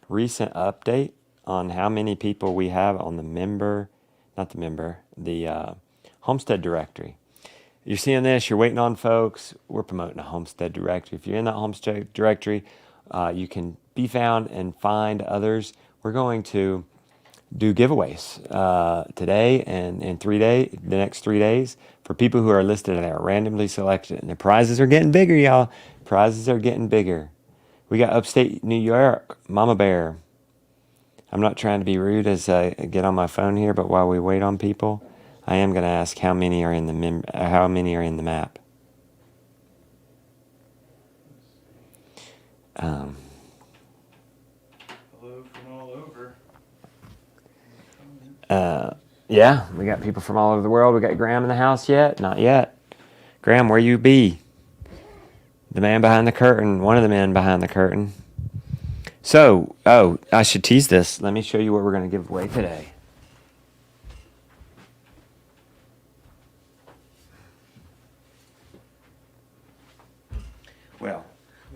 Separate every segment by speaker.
Speaker 1: recent update on how many people we have on the Homestead directory. You're seeing this, you're waiting on folks. We're promoting a Homestead directory. If you're in that Homestead directory, you can be found and find others. We're going to do giveaways today and in the next 3 days for people who are listed there, randomly selected. And the prizes are getting bigger, y'all. Prizes are getting bigger. We got upstate New York, Mama Bear. I'm not trying to be rude as I get on my phone here, but while we wait on people, I am going to ask how many are in the map.
Speaker 2: Hello from all over.
Speaker 1: Yeah, we got people from all over the world. We got Graham in the house yet? Not yet. Graham, where you be? The man behind the curtain, one of the men behind the curtain. So, I should tease this. Let me show you what we're going to give away today. Well,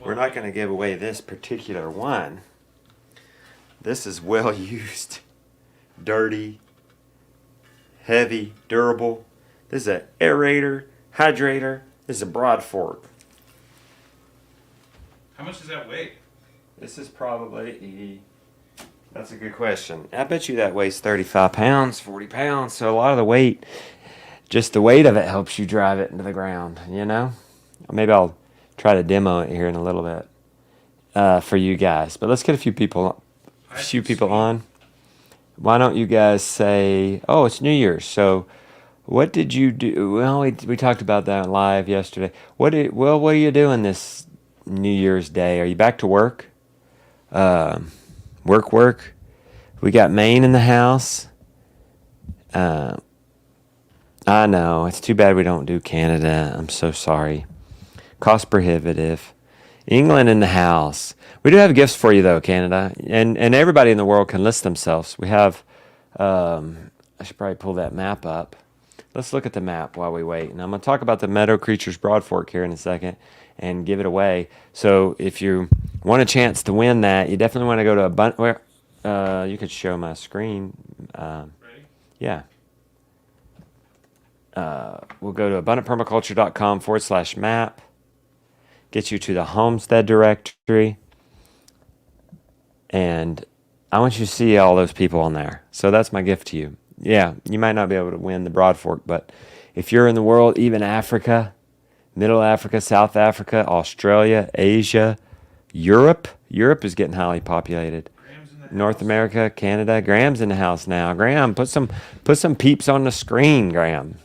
Speaker 1: we're not going to give away this particular one. This is well used, dirty, heavy, durable. This is an aerator, hydrator. This is a broad fork.
Speaker 2: How much does that weigh?
Speaker 1: This is probably, that's a good question. I bet you that weighs 35 pounds, 40 pounds. So a lot of the weight, just the weight of it helps you drive it into the ground, you know? Maybe I'll try to demo it here in a little bit for you guys. But let's get a few people on. Why don't you guys say, oh, it's New Year's. So what did you do? Well, we talked about that live yesterday. What are you doing this New Year's Day? Are you back to work? Work. We got Maine in the house. I know. It's too bad we don't do Canada. I'm so sorry. Cost prohibitive. England in the house. We do have gifts for you, though, Canada. And everybody in the world can list themselves. We have, I should probably pull that map up. Let's look at the map while we wait. And I'm going to talk about the Meadow Creatures Broad Fork here in a second and give it away. So if you want a chance to win that, you definitely want to go to you could show my screen.
Speaker 2: Ready?
Speaker 1: Yeah. We'll go to abundantpermaculture.com/map. Get you to the Homestead directory. And I want you to see all those people on there. So that's my gift to you. Yeah, you might not be able to win the Broad Fork, but if you're in the world, even Africa, Middle Africa, South Africa, Australia, Asia, Europe is getting highly populated. North America, Canada. Graham's in the house now. Graham, put some peeps on the screen, Graham.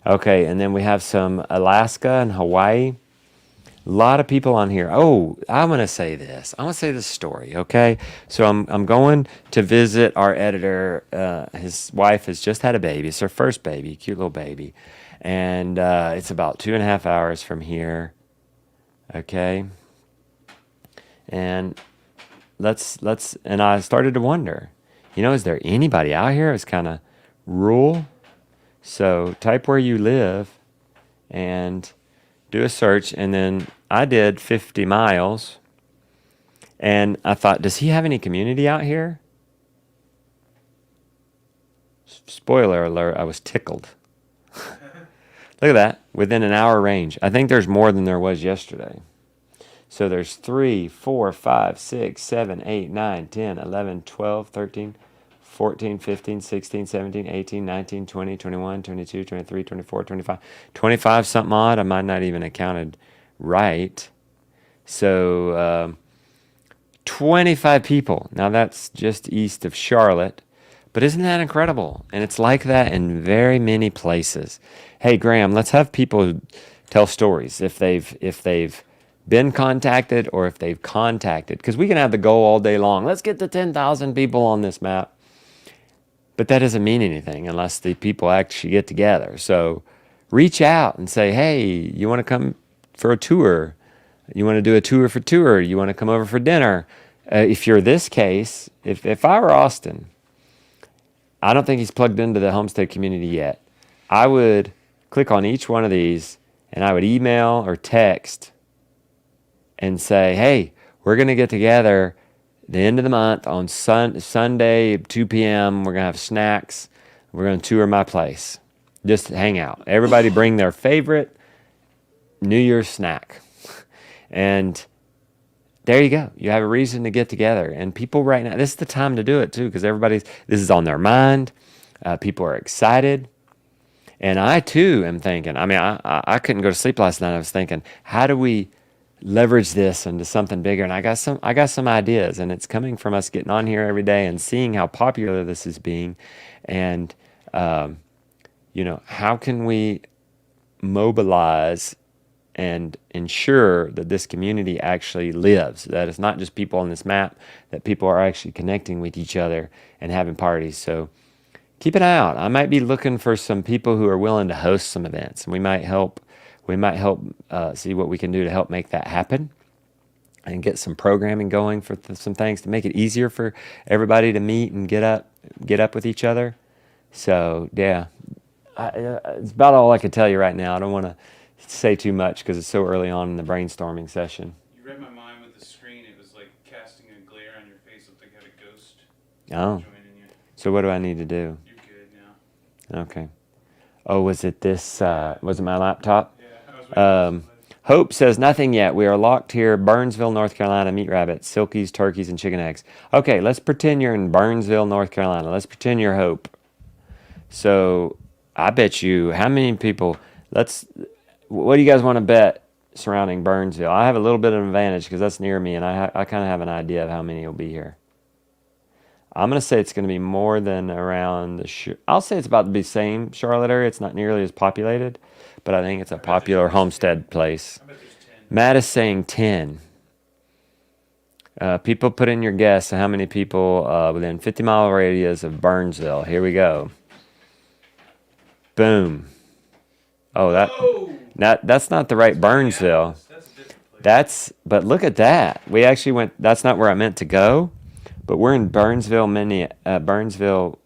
Speaker 1: Okay, and then we have some Alaska and Hawaii. A lot of people on here. Oh, I'm going to say this. I'm going to say this story, okay? So I'm going to visit our editor. His wife has just had a baby. It's her first baby, cute little baby. And it's about 2.5 hours from here, okay? And and I started to wonder, is there anybody out here that's kind of rural? So type where you live and do a search, and then I did 50 miles, and I thought, does he have any community out here? Spoiler alert, I was tickled. Look at that, within an hour range. I think there's more than there was yesterday. So there's 3, 4, 5, 6, 7, 8, 9, 10, 11, 12, 13, 14, 15, 16, 17, 18, 19, 20, 21, 22, 23, 24, 25. 25 something odd. I might not even have counted right. So 25 people. Now that's just east of Charlotte. But isn't that incredible? And it's like that in very many places. Hey, Graham, let's have people tell stories if they've been contacted or if they've contacted. Because we can have the goal all day long. Let's get to 10,000 people on this map. But that doesn't mean anything unless the people actually get together. So reach out and say, hey, you want to come for a tour? You want to do a tour for tour? You want to come over for dinner? If you're this case, if I were Austin, I don't think he's plugged into the Homestead community yet. I would click on each one of these and I would email or text and say, hey, we're going to get together the end of the month on Sunday, 2 p.m., we're going to have snacks. We're going to tour my place. Just hang out. Everybody bring their favorite New Year's snack. And there you go. You have a reason to get together. And people right now, this is the time to do it too, because this is on their mind. People are excited. And I too am thinking, I couldn't go to sleep last night. I was thinking, how do we leverage this into something bigger? And I got some ideas, and it's coming from us getting on here every day and seeing how popular this is being. And, how can we mobilize and ensure that this community actually lives, that it's not just people on this map, that people are actually connecting with each other and having parties. So keep an eye out. I might be looking for some people who are willing to host some events, and we might help see what we can do to help make that happen and get some programming going for some things to make it easier for everybody to meet and get up with each other. So yeah, it's about all I can tell you right now. I don't want to say too much because it's so early on in the brainstorming session.
Speaker 2: You read my mind with the screen. It was like casting a glare on your face. Looked like you had a ghost
Speaker 1: Oh,
Speaker 2: joining you.
Speaker 1: so what do I need to do?
Speaker 2: You're good now.
Speaker 1: Okay. Oh, was it this? Was it my laptop?
Speaker 2: Yeah, I was waiting for somebody.
Speaker 1: Hope says nothing yet. We are locked here. Burnsville, North Carolina. Meat rabbits, silkies, turkeys, and chicken eggs. Okay, let's pretend you're in Burnsville, North Carolina. Let's pretend you're Hope. So I bet you, how many people? What do you guys want to bet surrounding Burnsville? I have a little bit of an advantage because that's near me, and I kind of have an idea of how many will be here. I'm going to say it's going to be more than around I'll say it's about the same Charlotte area. It's not nearly as populated, but I think it's a popular homestead place.
Speaker 2: I bet there's 10.
Speaker 1: Matt is saying 10. People put in your guess of how many people within 50-mile radius of Burnsville. Here we go. Boom. Oh,
Speaker 2: Whoa!
Speaker 1: that's not the right Burnsville.
Speaker 2: That's a different place.
Speaker 1: But look at that. We actually went, that's not where I meant to go, but we're in Burnsville, Burnsville.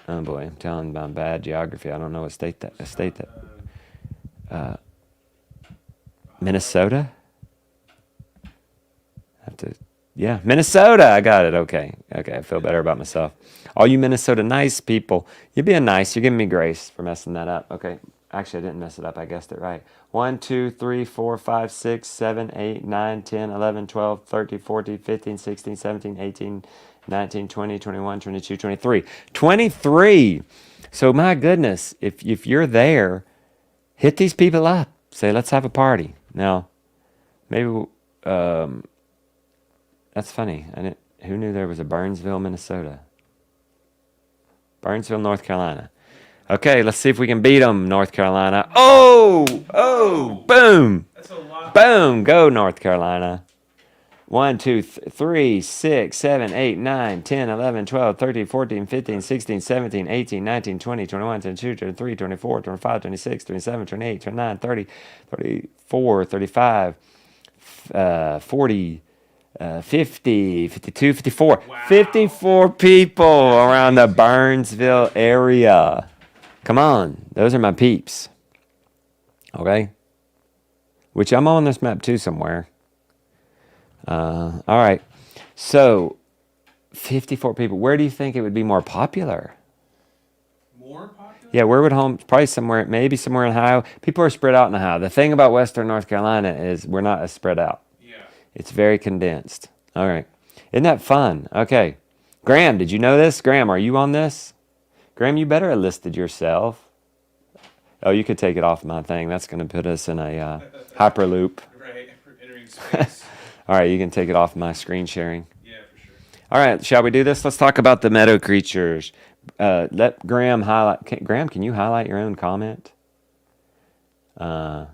Speaker 1: Oh boy, I'm telling you about bad geography. I don't know what state that, Minnesota? Minnesota. I got it. Okay, I feel better about myself. All you Minnesota nice people, you're being nice. You're giving me grace for messing that up. Okay, actually, I didn't mess it up. I guessed it right. 1, 2, 3, 4, 5, 6, 7, 8, 9, 10, 11, 12, 13, 14, 15, 16, 17, 18, 19, 20, 21, 22, 23. 23. So my goodness, if you're there, hit these people up. Say, let's have a party. Now, maybe that's funny. Who knew there was a Burnsville, Minnesota? Burnsville, North Carolina. Okay, let's see if we can beat them, North Carolina. Oh, boom.
Speaker 2: That's a lot.
Speaker 1: Boom, go North Carolina. 1, 2, 3, 6, 7, 8, 9, 10, 11, 12, 13, 14, 15, 16, 17, 18, 19, 20, 21, 22, 23, 24, 25, 26, 27, 28, 29, 30, 34, 35, 40, 50, 52, 54.
Speaker 2: Wow.
Speaker 1: 54 people around the Burnsville area. Come on, those are my peeps. Okay? Which I'm on this map too somewhere. All right. So, 54 people. Where do you think it would be more popular?
Speaker 2: More popular?
Speaker 1: Yeah, where would home? Probably maybe somewhere in Ohio. People are spread out in Ohio. The thing about Western North Carolina is we're not as spread out.
Speaker 2: Yeah.
Speaker 1: It's very condensed. All right. Isn't that fun? Okay. Graham, did you know this? Graham, are you on this? Graham, you better have listed yourself. Oh, you could take it off my thing. That's going to put us in a hyperloop.
Speaker 2: Right. For entering space.
Speaker 1: All right, you can take it off my screen sharing.
Speaker 2: Yeah, for sure.
Speaker 1: All right, shall we do this? Let's talk about the meadow creatures. Let Graham highlight. Graham, can you highlight your own comment? You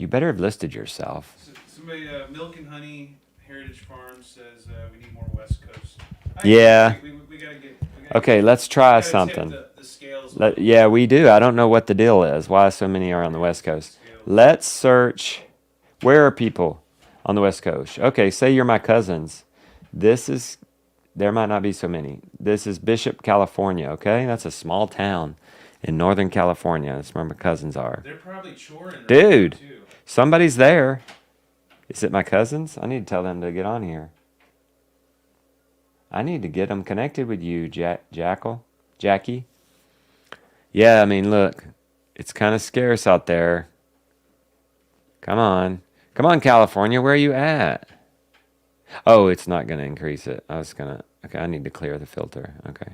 Speaker 1: better have listed yourself.
Speaker 2: Somebody, Milk and Honey Heritage Farms says we need more West Coast.
Speaker 1: Yeah.
Speaker 2: We gotta get.
Speaker 1: Okay, let's try something.
Speaker 2: The scales.
Speaker 1: Yeah, we do. I don't know what the deal is. Why so many are on the West Coast? Let's search. Where are people on the West Coast? Okay, say you're my cousins. There might not be so many. This is Bishop, California, okay? That's a small town in Northern California. That's where my cousins are.
Speaker 2: They're probably choring. Right
Speaker 1: Dude,
Speaker 2: now, too.
Speaker 1: somebody's there. Is it my cousins? I need to tell them to get on here. I need to get them connected with you, Jackie. Yeah, I mean, look, it's kind of scarce out there. Come on. Come on, California. Where are you at? Oh, it's not going to increase it. I was going to. Okay, I need to clear the filter. Okay.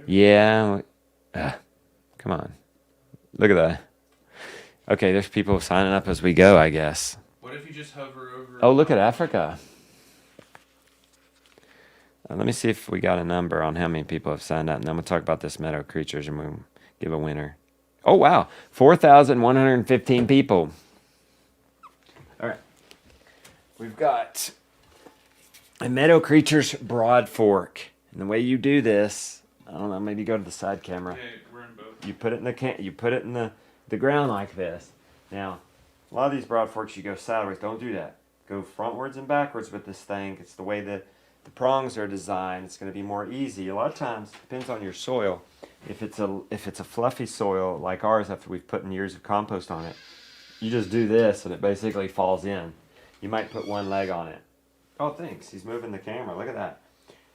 Speaker 1: Yeah. Come on. Look at that. Okay, there's people signing up as we go, I guess.
Speaker 2: What if you just hover over?
Speaker 1: Oh, look at Africa. Let me see if we got a number on how many people have signed up, and then we'll talk about this Meadow Creatures, and we'll give a winner. Oh, wow. 4,115 people. All right. We've got a Meadow Creatures Broad Fork. And the way you do this, I don't know, maybe go to the side camera.
Speaker 2: Okay, we're in both.
Speaker 1: You put it in the ground like this. Now, a lot of these Broad Forks, you go sideways. Don't do that. Go frontwards and backwards with this thing. It's the way that the prongs are designed. It's going to be more easy. A lot of times, it depends on your soil. If it's a fluffy soil like ours, after we've put in years of compost on it, you just do this and it basically falls in. You might put one leg on it. Oh, thanks. He's moving the camera. Look at that.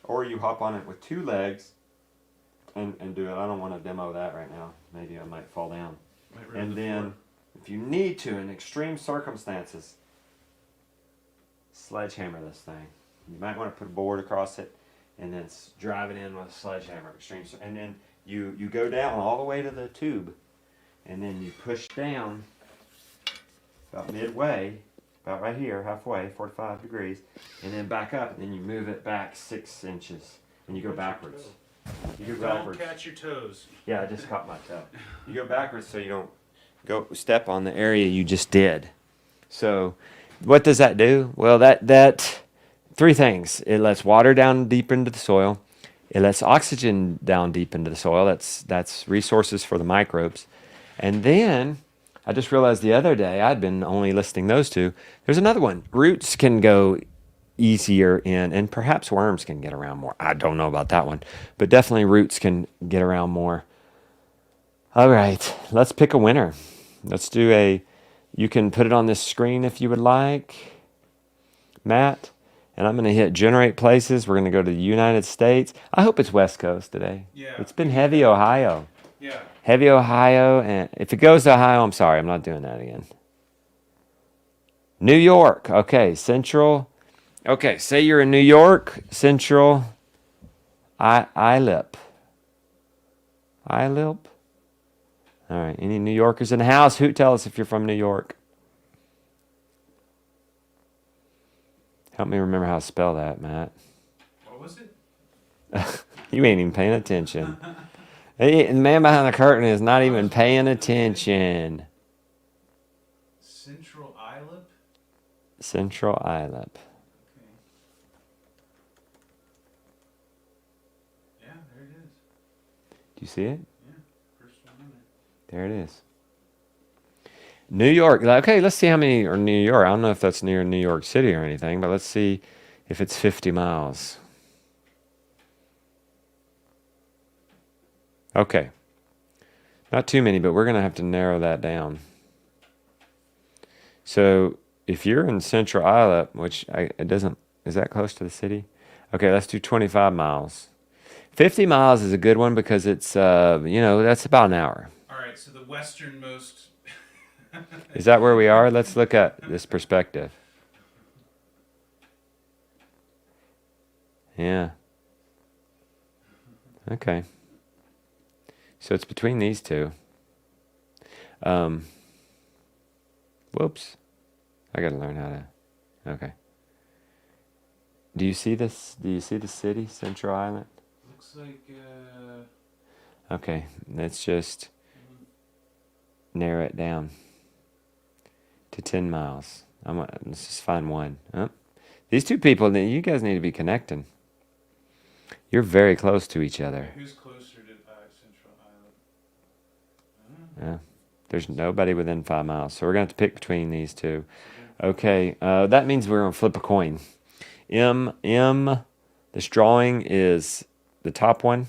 Speaker 1: Or you hop on it with two legs and do it. I don't want to demo that right now. Maybe I might fall down. And then, if you need to, in extreme circumstances, sledgehammer this thing. You might want to put a board across it and then drive it in with a sledgehammer. And then you go down all the way to the tube, and then you push down about midway, about right here, halfway, 45 degrees, and then back up, and then you move it back 6 inches, and you go backwards. You go backwards.
Speaker 2: Don't catch your toes.
Speaker 1: Yeah, I just caught my toe. You go backwards so you don't go step on the area you just did. So, what does that do? Well, that three things. It lets water down deep into the soil. It lets oxygen down deep into the soil. That's resources for the microbes. And then I just realized the other day I'd been only listing those two. There's another one. Roots can go easier in, and perhaps worms can get around more. I don't know about that one, but definitely roots can get around more. All right, let's pick a winner. Let's do you can put it on this screen if you would like, Matt, and I'm going to hit generate places. We're going to go to the United States. I hope it's West Coast today.
Speaker 2: Yeah.
Speaker 1: It's been heavy Ohio.
Speaker 2: Yeah.
Speaker 1: Heavy Ohio, and if it goes to Ohio, I'm sorry, I'm not doing that again. New York, okay, Central. Okay, say you're in New York, Central, ILIP. ILIP? All right, any New Yorkers in the house? Who tell us if you're from New York? Help me remember how to spell that, Matt.
Speaker 2: What was it?
Speaker 1: You ain't even paying attention. The man behind the curtain is not even paying attention.
Speaker 2: Central ILIP?
Speaker 1: Central ILIP.
Speaker 2: Okay. Yeah, there it is.
Speaker 1: Do you see it?
Speaker 2: Yeah, first one in there.
Speaker 1: There it is. New York. Okay, let's see how many are New York. I don't know if that's near New York City or anything, but let's see if it's 50 miles. Okay. Not too many, but we're going to have to narrow that down. So if you're in Central ILIP, which it doesn't, is that close to the city? Okay, let's do 25 miles. 50 miles is a good one because it's, that's about an hour.
Speaker 2: All right, so the westernmost.
Speaker 1: Is that where we are? Let's look at this perspective. Yeah. Okay. So it's between these two. Whoops. I gotta learn how to. Okay. Do you see this? Do you see the city, Central Island?
Speaker 2: Looks like.
Speaker 1: Okay, let's just narrow it down to 10 miles. Let's just find one. Oh. These two people, you guys need to be connecting. You're very close to each other.
Speaker 2: Who's closer to Central Island?
Speaker 1: Yeah. There's nobody within 5 miles. So we're going to have to pick between these two. Okay, that means we're going to flip a coin. This drawing is the top one.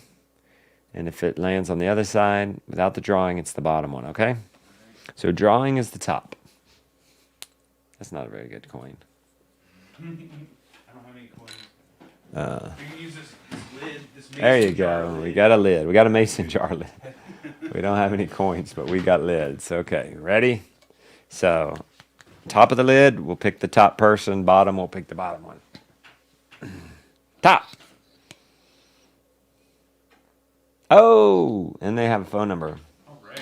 Speaker 1: And if it lands on the other side, without the drawing, it's the bottom one, okay? So drawing is the top. That's not a very good coin.
Speaker 2: I don't have any coins.
Speaker 1: Uh,
Speaker 2: We can use this lid, this mason
Speaker 1: there you
Speaker 2: jar
Speaker 1: go.
Speaker 2: lid.
Speaker 1: We got a lid. We got a mason jar lid. We don't have any coins, but we got lids. Okay, ready? So, top of the lid, we'll pick the top person. Bottom, we'll pick the bottom one. Top. Oh, and they have a phone number.
Speaker 2: All right.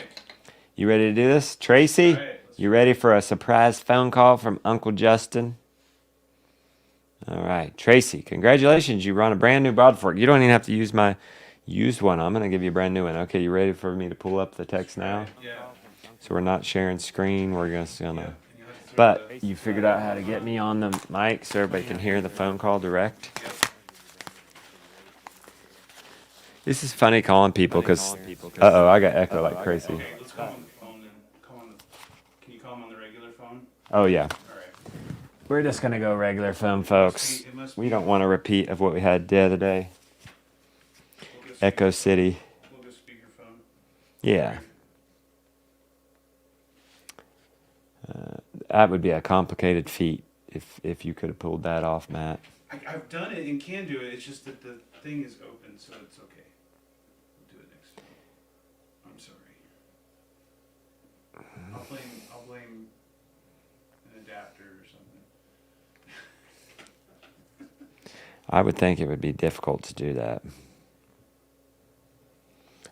Speaker 1: You ready to do this? Tracy,
Speaker 2: All right, let's
Speaker 1: you ready for a surprise phone call from Uncle Justin? All right, Tracy, congratulations. You run a brand new broadfork. You don't even have to use my used one. I'm going to give you a brand new one. Okay, you ready for me to pull up the text now?
Speaker 2: Yeah.
Speaker 1: So we're not sharing screen. We're just going to...
Speaker 2: Yep. And you have to throw
Speaker 1: But
Speaker 2: the-
Speaker 1: you figured out how to get me on the mic so everybody can hear the phone call direct.
Speaker 2: Yep.
Speaker 1: This is funny calling people because... Uh-oh, I got echo like crazy.
Speaker 2: Okay, let's call on the phone then. Can you call him on the regular phone?
Speaker 1: Oh, yeah.
Speaker 2: All right.
Speaker 1: We're just going to go regular phone, folks. We don't want a repeat of what we had the other day.
Speaker 2: We'll go
Speaker 1: Echo City.
Speaker 2: We'll go speakerphone.
Speaker 1: Yeah. That would be a complicated feat if you could have pulled that off, Matt.
Speaker 2: I've done it and can do it. It's just that the thing is open, so it's okay. We'll do it next time. I'm sorry. I'll blame an adapter or something.
Speaker 1: I would think it would be difficult to do that.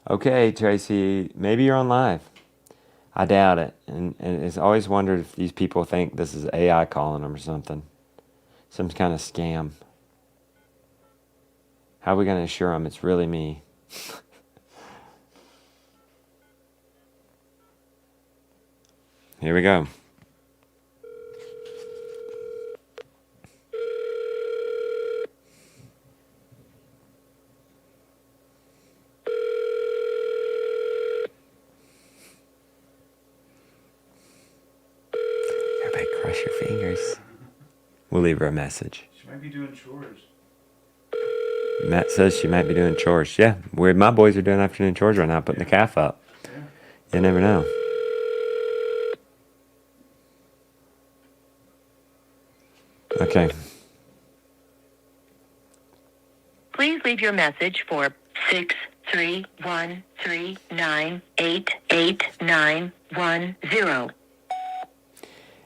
Speaker 1: Okay, Tracy, maybe you're on live. I doubt it. And it's always wondered if these people think this is AI calling them or something. Some kind of scam. How are we going to assure them it's really me? Here we go. Everybody crush your fingers. We'll leave her a message.
Speaker 2: She might be doing chores.
Speaker 1: Matt says she might be doing chores. Yeah, my boys are doing afternoon chores right now, putting the calf up.
Speaker 2: Yeah.
Speaker 1: You never know. Okay.
Speaker 3: Please leave your message for 63139888910.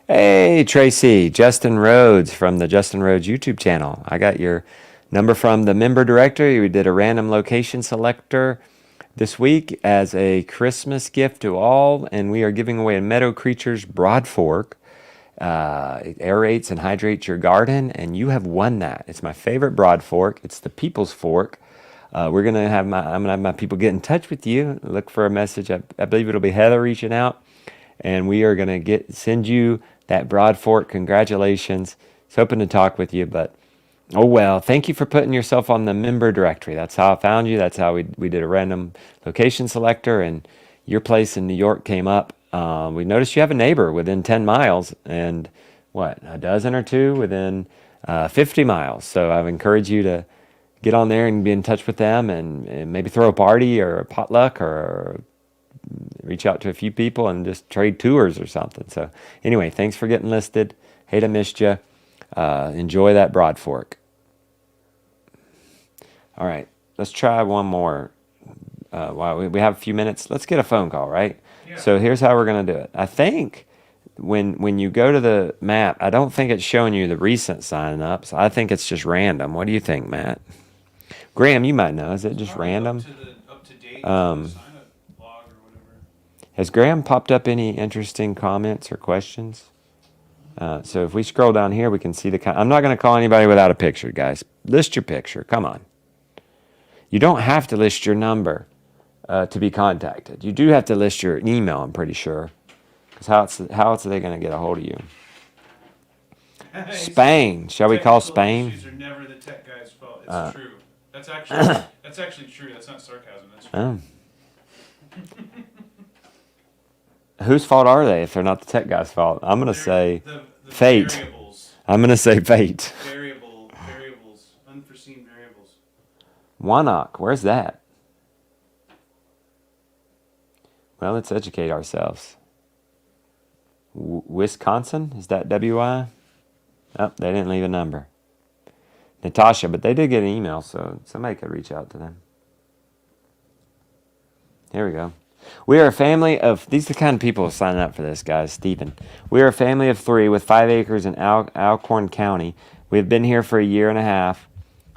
Speaker 1: Hey, Tracy, Justin Rhodes from the Justin Rhodes YouTube channel. I got your number from the member directory. We did a random location selector this week as a Christmas gift to all, and we are giving away a Meadow Creatures Broad Fork. It aerates and hydrates your garden, and you have won that. It's my favorite broad fork. It's the People's Fork. I'm gonna have my people get in touch with you. Look for a message. I believe it'll be Heather reaching out, and we are gonna send you that broad fork. Congratulations. It's hoping to talk with you, but oh well. Thank you for putting yourself on the member directory. That's how I found you. That's how we did a random location selector, and your place in New York came up. We noticed you have a neighbor within 10 miles and a dozen or two within 50 miles. So I would encourage you to get on there and be in touch with them and maybe throw a party or a potluck or reach out to a few people and just trade tours or something. So anyway, thanks for getting listed. Hate I missed you. Enjoy that broad fork. All right, let's try one more. While we have a few minutes, let's get a phone call, right?
Speaker 2: Yeah.
Speaker 1: So here's how we're going to do it. I think when you go to the map, I don't think it's showing you the recent sign-ups. I think it's just random. What do you think, Matt? Graham, you might know. Is it just random?
Speaker 2: Up to date
Speaker 1: Um,
Speaker 2: sign up log or whatever.
Speaker 1: Has Graham popped up any interesting comments or questions? So if we scroll down here, we can see I'm not going to call anybody without a picture, guys. List your picture. Come on. You don't have to list your number to be contacted. You do have to list your email, I'm pretty sure. Because how else are they going to get a hold of you? Spain. Shall we call
Speaker 2: Technical
Speaker 1: Spain?
Speaker 2: issues are never the tech guy's fault. It's true. That's actually true. That's not sarcasm. That's true.
Speaker 1: Oh. Whose fault are they if they're not the tech guy's fault? I'm going to say
Speaker 2: the
Speaker 1: fate.
Speaker 2: Variables.
Speaker 1: I'm going to say fate.
Speaker 2: Variables. Unforeseen variables.
Speaker 1: Wannock. Where's that? Well, let's educate ourselves. Wisconsin? Is that WI? Oh, they didn't leave a number. Natasha, but they did get an email, so somebody could reach out to them. Here we go. We are a family of, these are the kind of people who sign up for this, guys. Stephen. We are a family of 3 with 5 acres in Alcorn County. We have been here for a year and a half,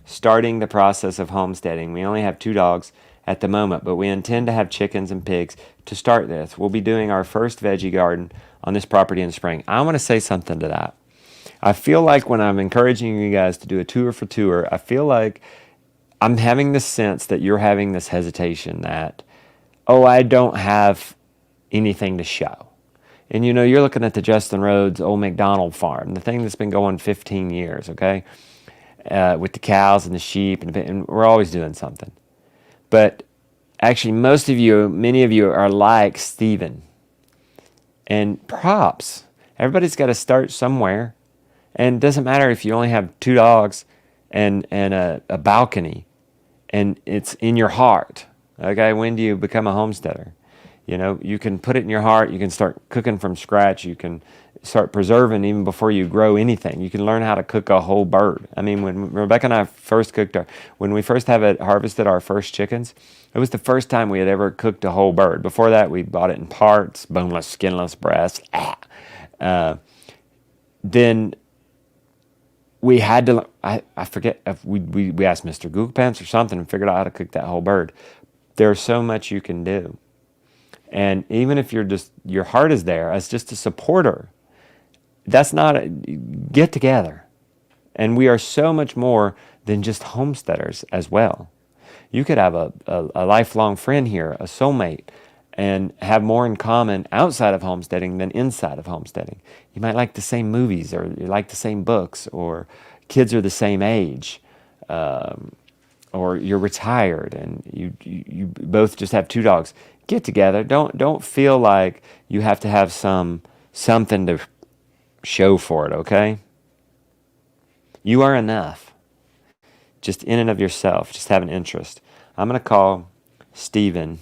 Speaker 1: starting the process of homesteading. We only have 2 dogs at the moment, but we intend to have chickens and pigs to start this. We'll be doing our first veggie garden on this property in spring. I want to say something to that. I feel like when I'm encouraging you guys to do a tour for tour, I feel like I'm having this sense that you're having this hesitation that, oh, I don't have anything to show. And you're looking at the Justin Rhodes Old McDonald farm, the thing that's been going 15 years, okay? With the cows and the sheep, and we're always doing something. But actually, many of you are like Stephen. And props. Everybody's got to start somewhere. And it doesn't matter if you only have 2 dogs and a balcony, and it's in your heart. Okay, when do you become a homesteader? You can put it in your heart. You can start cooking from scratch. You can start preserving even before you grow anything. You can learn how to cook a whole bird. I mean, when Rebecca and I first when we first harvested our first chickens, it was the first time we had ever cooked a whole bird. Before that, we bought it in parts, boneless, skinless, breast. Then we had to, I forget, if we asked Mr. Google Pants or something and figured out how to cook that whole bird. There's so much you can do. And even if your heart is there as just a supporter, that's not get together. And we are so much more than just homesteaders as well. You could have a lifelong friend here, a soulmate, and have more in common outside of homesteading than inside of homesteading. You might like the same movies, or you like the same books, or kids are the same age, or you're retired and you both just have 2 dogs. Get together. Don't feel like you have to have something to show for it, okay? You are enough. Just in and of yourself. Just have an interest. I'm going to call Stephen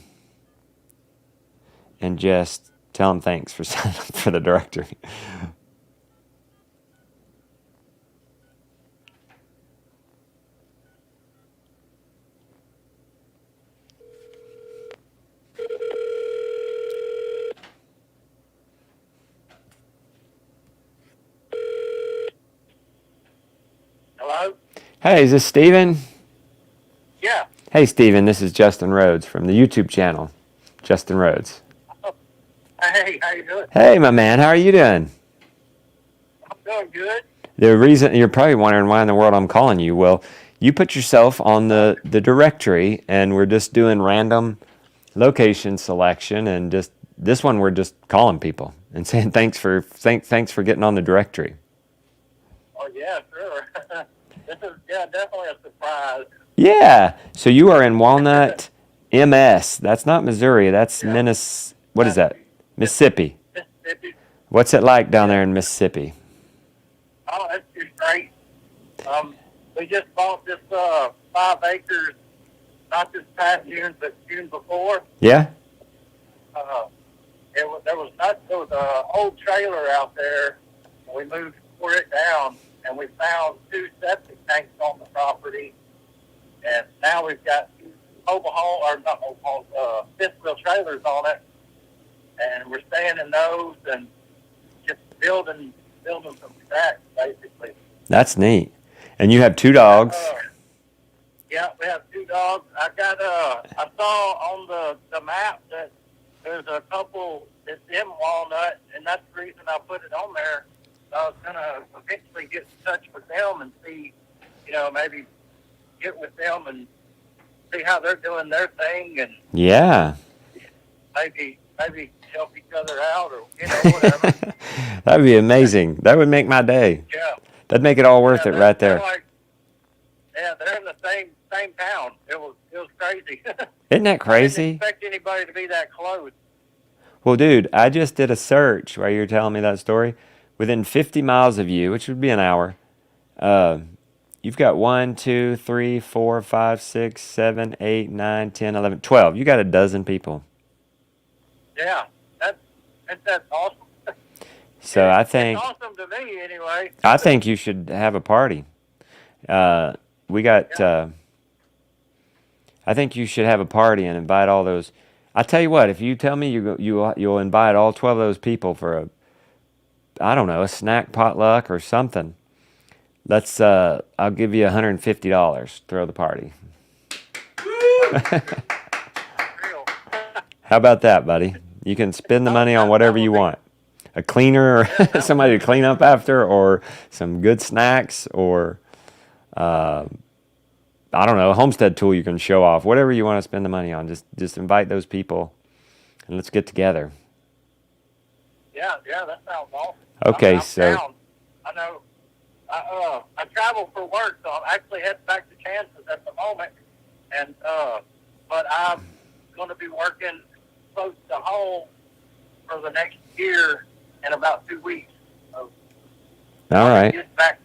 Speaker 1: and just tell him thanks for signing up for the directory.
Speaker 4: Hello?
Speaker 1: Hey, is this Stephen?
Speaker 4: Yeah.
Speaker 1: Hey, Stephen, this is Justin Rhodes from the YouTube channel, Justin Rhodes.
Speaker 4: Hey, how you doing?
Speaker 1: Hey, my man, how are you doing?
Speaker 4: I'm doing good.
Speaker 1: The reason you're probably wondering why in the world I'm calling you. Well, you put yourself on the directory, and we're just doing random location selection, and just this one we're just calling people and saying thanks for getting on the directory.
Speaker 4: Oh, yeah, sure. This is, definitely a surprise.
Speaker 1: Yeah. So you are in Walnut, MS. That's not Missouri. That's What is that? Mississippi.
Speaker 4: Mississippi.
Speaker 1: What's it like down there in Mississippi?
Speaker 4: Oh, that's just great. We just bought this 5 acres, not this past June, but June before.
Speaker 1: Yeah?
Speaker 4: There was an old trailer out there, and we tore it down, and we found 2 septic tanks on the property, and now we've got 2 fifth wheel trailers on it, and we're staying in those and just building from scratch, basically.
Speaker 1: That's neat. And you have 2 dogs.
Speaker 4: Yeah, we have 2 dogs. I saw on the map that there's a couple that's in Walnut, and that's the reason I put it on there. I was going to eventually get in touch with them and see, maybe get with them and see how they're doing their thing, and
Speaker 1: Yeah.
Speaker 4: maybe help each other out, or whatever.
Speaker 1: That would be amazing. That would make my day.
Speaker 4: Yeah.
Speaker 1: That'd make it all worth it right there.
Speaker 4: They're in the same town. It was crazy.
Speaker 1: Isn't that
Speaker 4: I didn't
Speaker 1: crazy?
Speaker 4: expect anybody to be that close.
Speaker 1: Well, dude, I just did a search while you were telling me that story. Within 50 miles of you, which would be an hour, you've got 1, 2, 3, 4, 5, 6, 7, 8, 9, 10, 11, 12. You got a dozen people.
Speaker 4: Yeah, that's awesome.
Speaker 1: So I think
Speaker 4: It's awesome to me, anyway.
Speaker 1: I think you should have a party. We got. I think you should have a party and invite all those. I tell you what, if you tell me you'll invite all 12 of those people for a, I don't know, a snack potluck or something. Let's. I'll give you $150. Throw the party.
Speaker 4: Real.
Speaker 1: How about that, buddy? You can spend the money on whatever you want. A cleaner, or somebody to clean up after, or some good snacks, or I don't know, a homestead tool you can show off. Whatever you want to spend the money on, just invite those people, and let's get together.
Speaker 4: Yeah, that sounds awesome.
Speaker 1: Okay,
Speaker 4: I'm
Speaker 1: so
Speaker 4: down. I know. I travel for work, so I'm actually heading back to Kansas at the moment, and but I'm going to be working close to home for the next year in about 2 weeks. So
Speaker 1: all right,
Speaker 4: get back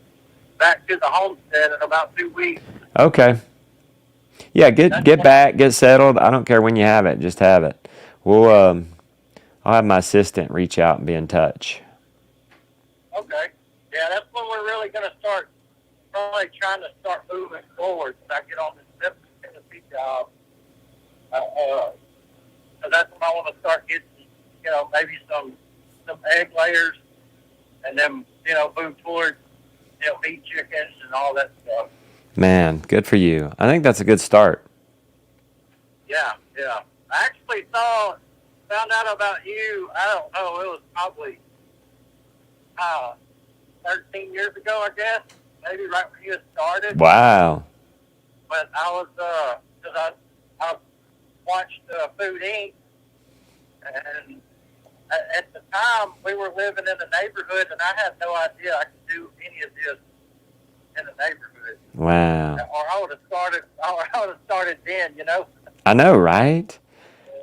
Speaker 4: to the homestead in about 2 weeks.
Speaker 1: okay, yeah, get back, get settled. I don't care when you have it, just have it. We'll I'll have my assistant reach out and be in touch.
Speaker 4: Okay. Yeah, that's when we're really going to start, probably trying to start moving forward. So I get on this Memphis, Tennessee job. So that's when I want to start getting, maybe some egg layers, and then, move towards, meat chickens and all that stuff.
Speaker 1: Man, good for you. I think that's a good start.
Speaker 4: Yeah. I actually found out about you, I don't know, it was probably 13 years ago, I guess, maybe right when you started.
Speaker 1: Wow.
Speaker 4: But I was, because I watched Food Inc., and at the time, we were living in the neighborhood, and I had no idea I could do any of this in the neighborhood.
Speaker 1: Wow.
Speaker 4: Or I would have started then,
Speaker 1: I know, right?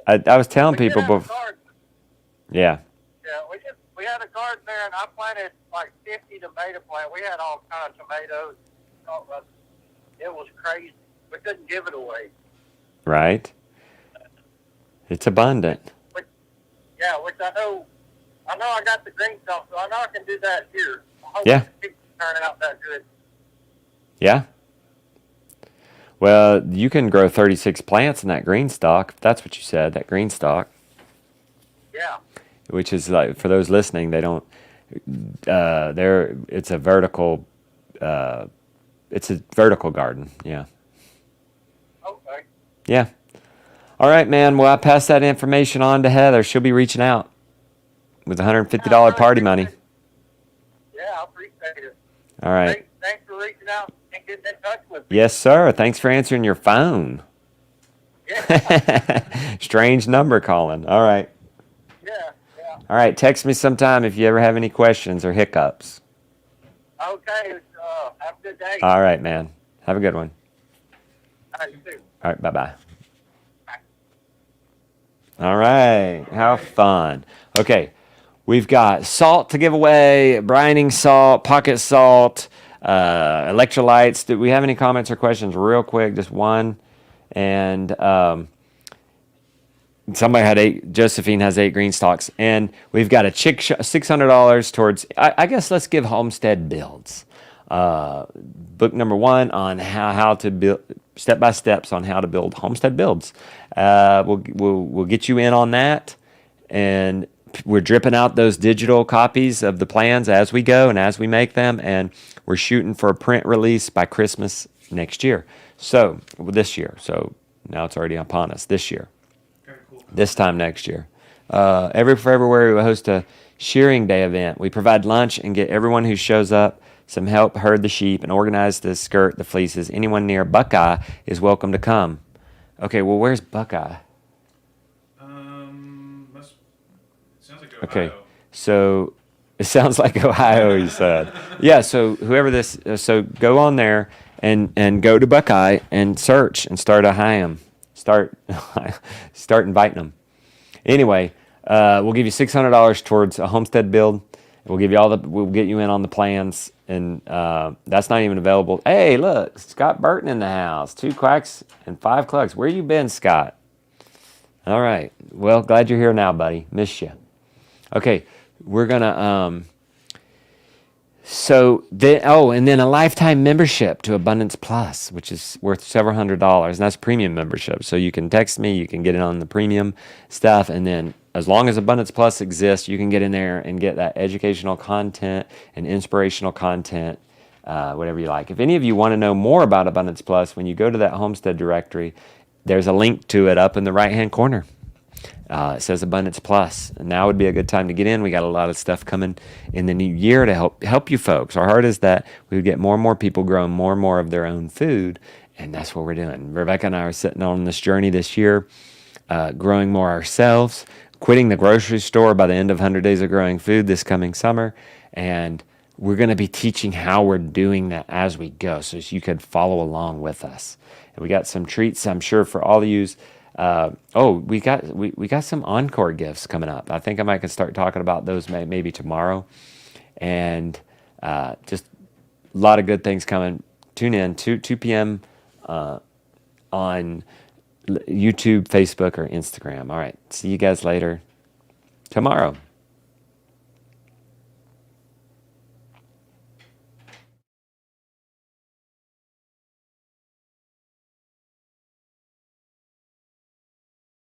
Speaker 1: I was telling people before. Yeah.
Speaker 4: Yeah, we had a garden there, and I planted like 50 tomato plants. We had all kinds of tomatoes. It was crazy. We couldn't give it away.
Speaker 1: Right. It's abundant.
Speaker 4: Yeah, which I know I got the green stuff, so I know I can do that here.
Speaker 1: Yeah.
Speaker 4: It's turning out that good.
Speaker 1: Yeah. Well, you can grow 36 plants in that green stock, if that's what you said, that green stock.
Speaker 4: Yeah.
Speaker 1: Which is like, for those listening, they don't, it's a vertical garden. Yeah.
Speaker 4: Okay.
Speaker 1: Yeah. All right, man. Well, I pass that information on to Heather. She'll be reaching out with $150 party money.
Speaker 4: Yeah, I appreciate it.
Speaker 1: All right.
Speaker 4: Thanks for reaching out and getting in touch with me.
Speaker 1: Yes, sir. Thanks for answering your phone.
Speaker 4: Yeah.
Speaker 1: Strange number calling. All right.
Speaker 4: Yeah.
Speaker 1: All right. Text me sometime if you ever have any questions or hiccups.
Speaker 4: Okay. Have a good day.
Speaker 1: All right, man. Have a good one.
Speaker 4: You too.
Speaker 1: All right. Bye-bye. All right. How fun. Okay. We've got salt to give away, brining salt, pocket salt, electrolytes. Do we have any comments or questions real quick? Just one. And somebody had 8, Josephine has 8 green stalks. And we've got a $600 towards, I guess let's give Homestead Builds. Book number 1 on how to build, step-by-steps on how to build Homestead Builds. We'll get you in on that. And we're dripping out those digital copies of the plans as we go and as we make them, and we're shooting for a print release by Christmas next year. So, this year. So, now it's already upon us. This year.
Speaker 2: Very cool.
Speaker 1: This time next year. Every February, we host a shearing day event. We provide lunch and get everyone who shows up some help herd the sheep and organize the skirt, the fleeces. Anyone near Buckeye is welcome to come. Okay, well, where's Buckeye?
Speaker 2: Sounds like Ohio.
Speaker 1: Okay, so it sounds like Ohio, he said. Yeah, so whoever this, so go on there and go to Buckeye and search and start start inviting them. Anyway, we'll give you $600 towards a homestead build. We'll give you we'll get you in on the plans, and that's not even available. Hey, look, Scott Burton in the house. 2 quacks and 5 clucks. Where you been, Scott? All right. Well, glad you're here now, buddy. Miss you. Okay, we're gonna and then a lifetime membership to Abundance Plus, which is worth several $100s, and that's premium membership. So you can text me, you can get it on the premium stuff, and then as long as Abundance Plus exists, you can get in there and get that educational content and inspirational content, whatever you like. If any of you want to know more about Abundance Plus, when you go to that Homestead directory, there's a link to it up in the right-hand corner. It says Abundance Plus, and now would be a good time to get in. We got a lot of stuff coming in the new year to help you folks. Our heart is that we would get more and more people growing more and more of their own food, and that's what we're doing. Rebecca and I are sitting on this journey this year, growing more ourselves, quitting the grocery store by the end of 100 Days of Growing Food this coming summer, and we're going to be teaching how we're doing that as we go, so you could follow along with us. And we got some treats, I'm sure, for all of you. We got some encore gifts coming up. I think I might start talking about those maybe tomorrow, and just a lot of good things coming. Tune in 2 p.m. On YouTube, Facebook, or Instagram. All right, see you guys later tomorrow.